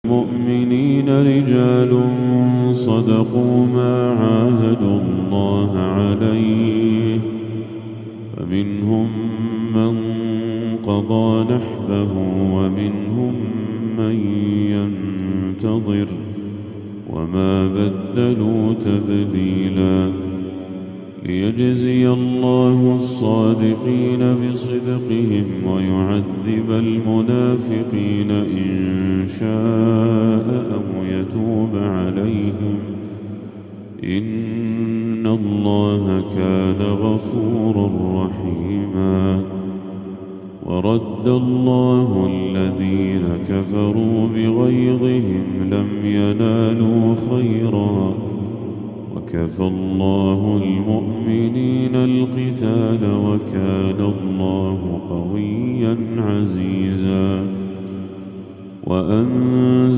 المؤمنين رجال صدقوا ما عاهدوا الله عليه فمنهم من قضى نحبه ومنهم من ينتظر وما بدلوا تبديلا ليجزي الله الصادقين بصدقهم ويعذب المنافقين إن شاء أو يتوب عليهم إن الله كان غفورا رحيما. ورد الله الذين كفروا بغيظهم لم ينالوا خيرا وكفى الله المؤمنين القتال وكان الله قويا عزيزا. وأنزل